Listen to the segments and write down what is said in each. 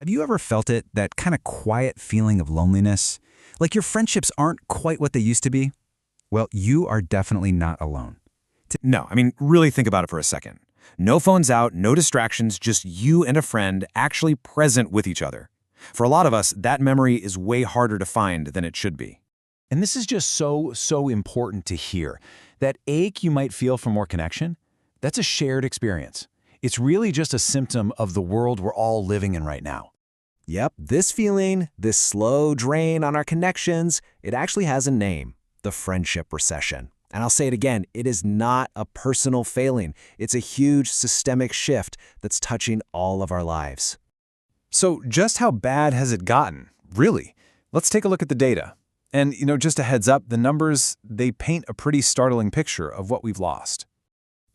Have you ever felt it, that kind of quiet feeling of loneliness? Like your friendships aren't quite what they used to be? Well, you are definitely not alone. No, I mean, really think about it for a second. No phones out, no distractions, just you and a friend actually present with each other. For a lot of us, that memory is way harder to find than it should be. And this is just so important to hear. That ache you might feel for more connection, that's a shared experience. It's really just a symptom of the world we're all living in right now. Yep, this feeling, this slow drain on our connections, it actually has a name, the friendship recession. And I'll say it again, it is not a personal failing. It's a huge systemic shift that's touching all of our lives. So just how bad has it gotten? Really? Let's take a look at the data. And, just a heads up, the numbers, they paint a pretty startling picture of what we've lost.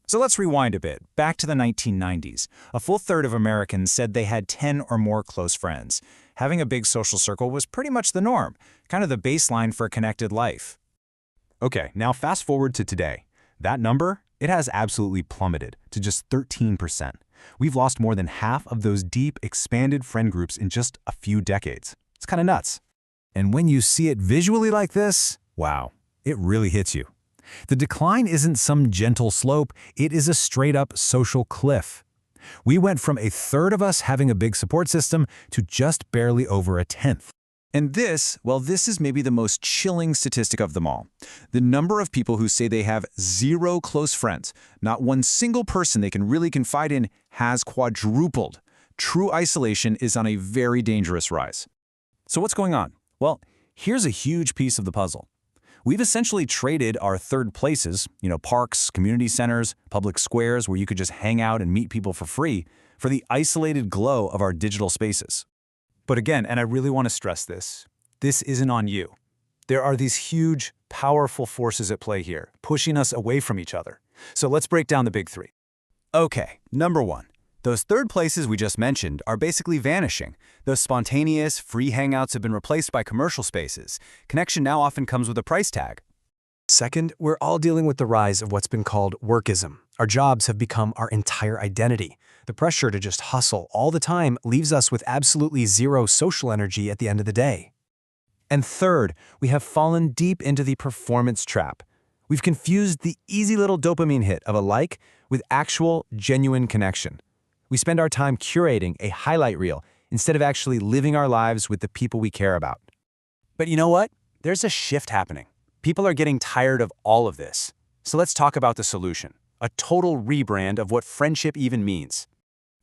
So let's rewind a bit, back to the 1990s. A full third of Americans said they had 10 or more close friends. Having a big social circle was pretty much the norm, kind of the baseline for a connected life. Okay, now fast forward to today. That number, it has absolutely plummeted to just 13%. We've lost more than half of those deep, expanded friend groups in just a few decades. It's kind of nuts. And when you see it visually like this, wow, it really hits you. The decline isn't some gentle slope, it is a straight-up social cliff. We went from a third of us having a big support system to just barely over a tenth. And this is maybe the most chilling statistic of them all. The number of people who say they have zero close friends, not one single person they can really confide in, has quadrupled. True isolation is on a very dangerous rise. So what's going on? Well, here's a huge piece of the puzzle. We've essentially traded our third places, parks, community centers, public squares where you could just hang out and meet people for free, for the isolated glow of our digital spaces. But again, and I really want to stress this isn't on you. There are these huge, powerful forces at play here, pushing us away from each other. So let's break down the big three. Okay, number one. Those third places we just mentioned are basically vanishing. Those spontaneous, free hangouts have been replaced by commercial spaces. Connection now often comes with a price tag. Second, we're all dealing with the rise of what's been called workism. Our jobs have become our entire identity. The pressure to just hustle all the time leaves us with absolutely zero social energy at the end of the day. And third, we have fallen deep into the performance trap. We've confused the easy little dopamine hit of a like with actual, genuine connection. We spend our time curating a highlight reel instead of actually living our lives with the people we care about. But you know what? There's a shift happening. People are getting tired of all of this. So let's talk about the solution, a total rebrand of what friendship even means.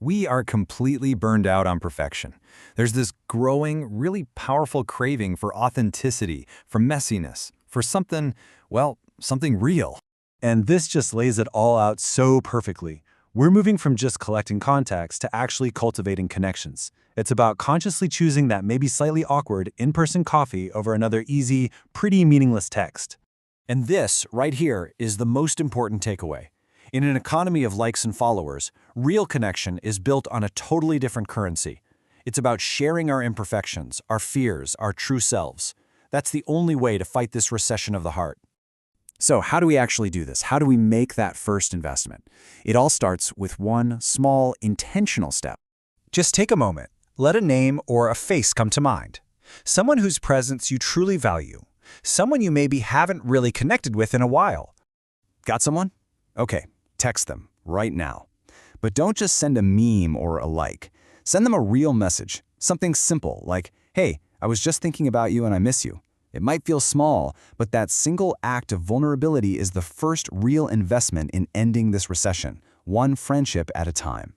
We are completely burned out on perfection. There's this growing, really powerful craving for authenticity, for messiness, for something real. And this just lays it all out so perfectly. We're moving from just collecting contacts to actually cultivating connections. It's about consciously choosing that maybe slightly awkward in-person coffee over another easy, pretty meaningless text. And this, right here, is the most important takeaway. In an economy of likes and followers, real connection is built on a totally different currency. It's about sharing our imperfections, our fears, our true selves. That's the only way to fight this recession of the heart. So how do we actually do this? How do we make that first investment? It all starts with one small, intentional step. Just take a moment. Let a name or a face come to mind. Someone whose presence you truly value. Someone you maybe haven't really connected with in a while. Got someone? Okay, text them right now. But don't just send a meme or a like. Send them a real message, something simple like, "Hey, I was just thinking about you and I miss you." It might feel small, but that single act of vulnerability is the first real investment in ending this recession, one friendship at a time.